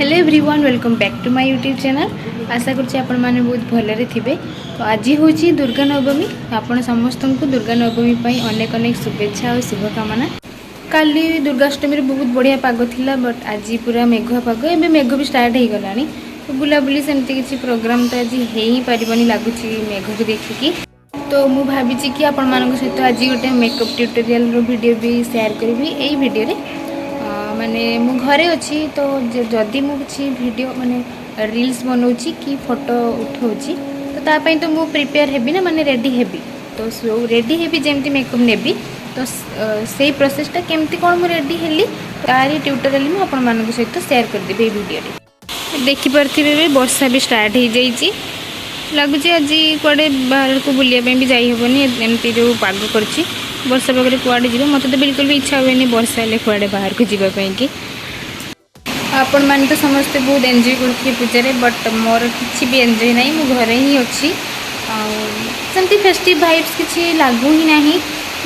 Hello everyone welcome back to my YouTube channel. आशा करछि आपण माने बहुत भलरे थिबे। तो आज होची दुर्गा नवमी। आपण समस्त को दुर्गा नवमी पई अनेक अनेक शुभेच्छा और शुभकामना। काली दुर्गाष्टमी बहुत बढ़िया पाग थिला बट आज पूरा मेघुआ पाग। एबे मेघ भी स्टार्ट हो गलानी। तो बुलाबुली सेमती किसी प्रोग्राम तो आज हो ही पारिबनी लागुची मेघ को देखिकी। तो मु भाभी कि आपण मानक सहित आज गोटे मेकअप ट्यूटोरियल रो वीडियो भी शेयर करी। एई वीडियो रे माने मु घरे अच्छी तो जदि मु किसी वीडियो माने रील्स बनाऊँगी कि फोटो उठाऊँगी तो तापाई तो मु प्रिपेयर हेबी ना माने रेडी हेबी। तो सो रेडी हेबी जेमती मेकअप नेबी तो से प्रोसेसटा केमती कौन मु रेडी हेली तारी ट्यूटोरियल मु आपण मानक सहित शेयर कर देबे वीडियो रे। देखि पारथिबे वर्षा भी स्टार्ट हो जाइए। लगुच आज कड़े बाहर को बुलिया भी जाई हेबनी एमती जो पाग करछि वर्षा पागे कुआड़े जीव मत तो बिल्कुल भी इच्छा हुए वर्षा हेल्ले कुआड़े बाहर को जीवाई कि आपण मैंने तो समस्ते बहुत एंजॉय करते पूजा बट मोर किसी भी एंजॉय ना मु घरे ही अच्छी सेमती फेस्टिव वाइब्स किसी लागू ही ना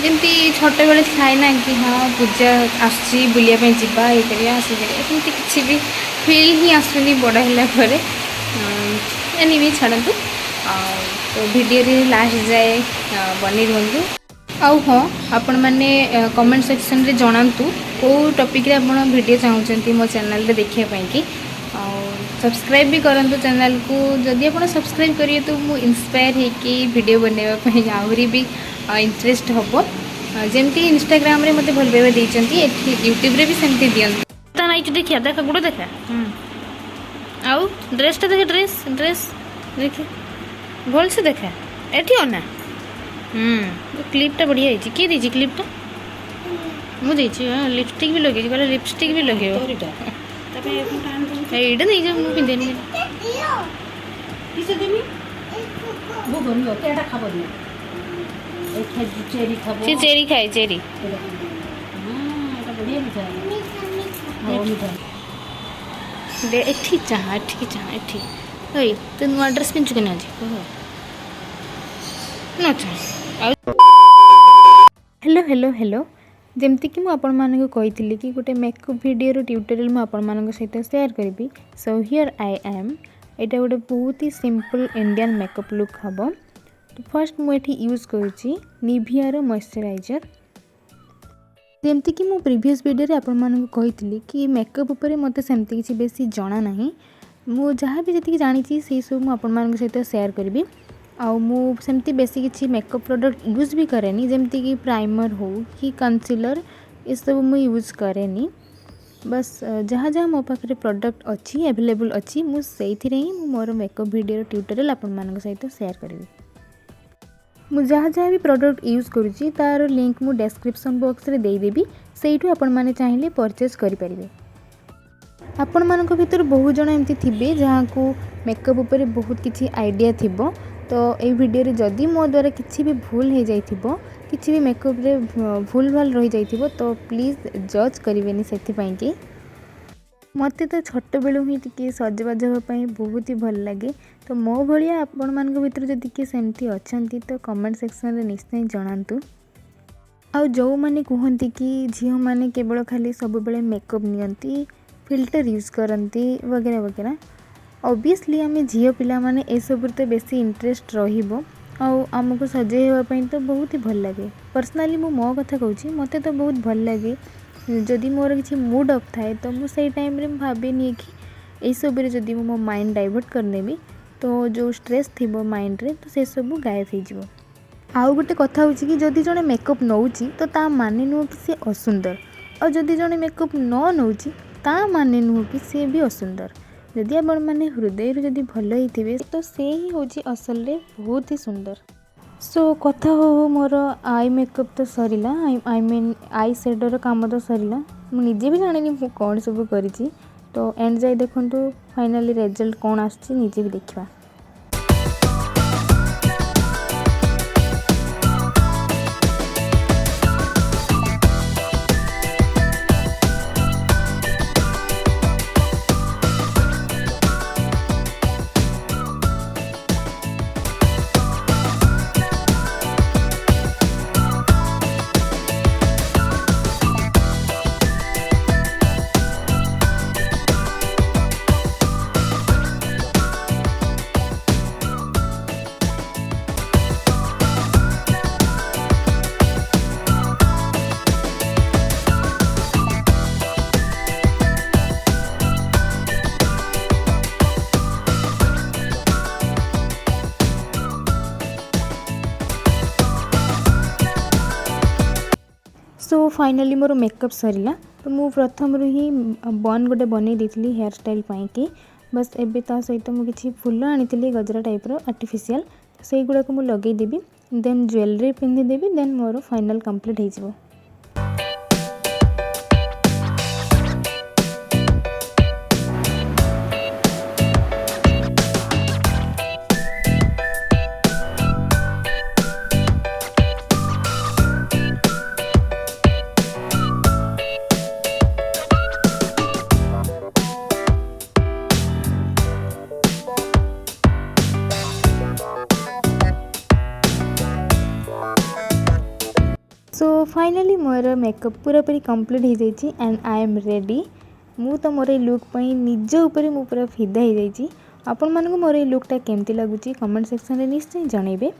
जमती छोट बेले थाए ना कि हाँ पूजा आसुची बुलियापाई जीवा ये करिया सेमती किसी भी फिल ही आसुनी बड़ है एनिवे छाड़ू। तो वीडियो रे लास्ट जाए बनी रुहतु। आउ हाँ आपण मैंने कमेंट सेक्शन रे जणातु को टॉपिक रे आपण वीडियो चाहूँगी मो चैनल रे देखिया पाई कि सब्सक्राइब भी करंतु चैनल को। जदि आपण सब्सक्राइब करिए तो मु इंस्पायर होकि वीडियो बनैबा पई आहुरी भी इंटरेस्ट हबो। जेमती इंस्टाग्राम रे मते भल बेबे देइचंती एठी यूट्यूब रे भी सेमती दियंती ता नाइ देखिया देखा गुडो देखा आउ ड्रेस ता देखे ड्रेस देखे भल से देखा एठी ओना क्लिपटा बढ़िया है किए दीजिए क्लिपटा मुझे लिपस्टिक भी लगे कहले लिपस्टिक भी लगे एटा नहीं जा मु पिंदेनी किसे देमी वो बनियो केटा खाबो दियो ए खाइ चेरी खाबो से चेरी खाए चेरी हां एटा बढ़िया मिठा हां मिठा दे एठी चाह एठी ओई तू नुआ ड्रेस पिंचु केना जी न हेलो हेलो हेलो जमती कि मुझे आपण मानक कही कि गोटे मेकअप वीडियो ट्यूटोरियल मुझे आपण मान सहित शेयर करी। सो हियर आई एम यहाँ गोटे बहुत ही सिंपल इंडियन मेकअप लुक हम। तो फर्स्ट मुझे यूज करुँची निभियार मॉइस्चराइजर। जमती कि मु प्रीवियस वीडियो आपण मानक कही कि मेकअप उपर मत सेमती किसी बेसी जना ना मु जहाँ भी जी जानी से सब मुझे सहित शेयर करी। सेमती बेसी किसी मेकअप प्रोडक्ट यूज भी करेनी जमती कि प्राइमर हो कि कंसीलर ये सब मुझे यूज करेनी। बस जहाँ जहाँ मो पाखे प्रोडक्ट अच्छी अवेलेबल अच्छी मुझे ही मोर मेकअप वीडियो ट्यूटोरियल आपण मान सहित शेयर करी। मु जहाँ जहाँ भी प्रोडक्ट यूज करुँची तार लिंक मु डिस्क्रिप्शन बॉक्स रे देदेवी से आपण मैंने चाहिए परचेज करें। आपण मानक भीतर बहुत जन एमती थे जहाँ को मेकअप उपर बहुत किसी आइडिया थिबो। तो ये वीडियो रे जदि मो द्वारा किसी भी भूल हो जाइथिबो किसी भी मेकअप रे भूल भाल रही जाइथिबो तो प्लीज़ जज करेनि से कि मत तो छोट बेलू ही टी सजबाज होगापी बहुत ही भल लगे। तो मो भाया आपण मान भर जदि किए सेमती अच्छा तो कमेंट सेक्शन रे निश्चय जनातु। आउ जो मैंने कहती कि झील मैंने केवल खाली सब बेले मेकअप नियंती फिल्टर यूज करती वगैरह वगैरह ऑब्वियसली आम झील पिला माने ए सब तो बेसी इंटरेस्ट रहिबो आमको सजेवाई तो बहुत ही भल लगे। पर्सनाली मो कथा कहूँ मत तो बहुत भल लगे जदि मोर किसी मूड अफ थाए तो मुझे टाइम रे भावेनि कि यही सब जदि मो माइंड डाइवर्ट करनेबी तो जो स्ट्रेस थी माइंड रे तो से सब गायब हो। आउ गोटे कथा हूँ कि जदि जड़े मेकअप नौची तो ता माने नुह कि सी असुंदर और जदि जड़े मेकअप न नौची ता माने नुह कि सी भी असुंदर। जदि आपण मैंने हृदय जदि भल ही तो से ही हूँ असल रे बहुत ही सुंदर। सो कथा हो मोर आई मेकअप तो सरला आई मीन आई शेडर काम तो सरला मुझे भी जानी मु कौन सब करी। तो एंड जाए देखु फाइनाली रिजल्ट कौन आसुची निजे भी देखा। सो फाइनली मोर मेकअप सरला तो मु प्रथम ही बन गोटे बन देती हेयर स्टाइल कि बस एबे ता सहित मुझे किसी फुल आनी गजरा टाइप आर्टिफिशियल से गुड़ा को लगेदेवी देन ज्वेलरी पिंधिदेवी देन मोर फाइनल कंप्लीट हो। सो फाइनली मोर मेकअप पूरा पूरी कंप्लीट हो जाइए एंड आई एम रेडी। मु तो मोर लुक पई निज ऊपर मु पूरा फिदा हो जाइए। आपण मानक मोर लुकटा केमती लगुच कमेंट सेक्शन में निश्चय जनइबे।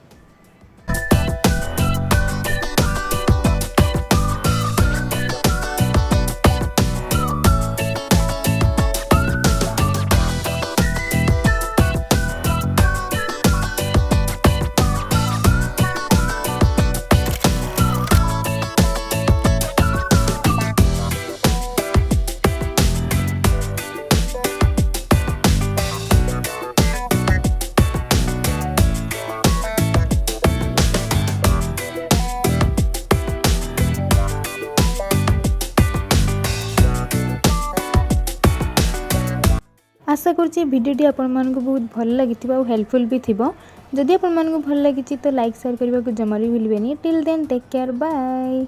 आशा करुँचे भिडियोटी आपण मानक बहुत भल लगी और हेल्पफुल भी थिबो। जदि आपण मानक भल लगी तो लाइक शेयर करने को जमा भी भूलिए। Till then take care bye.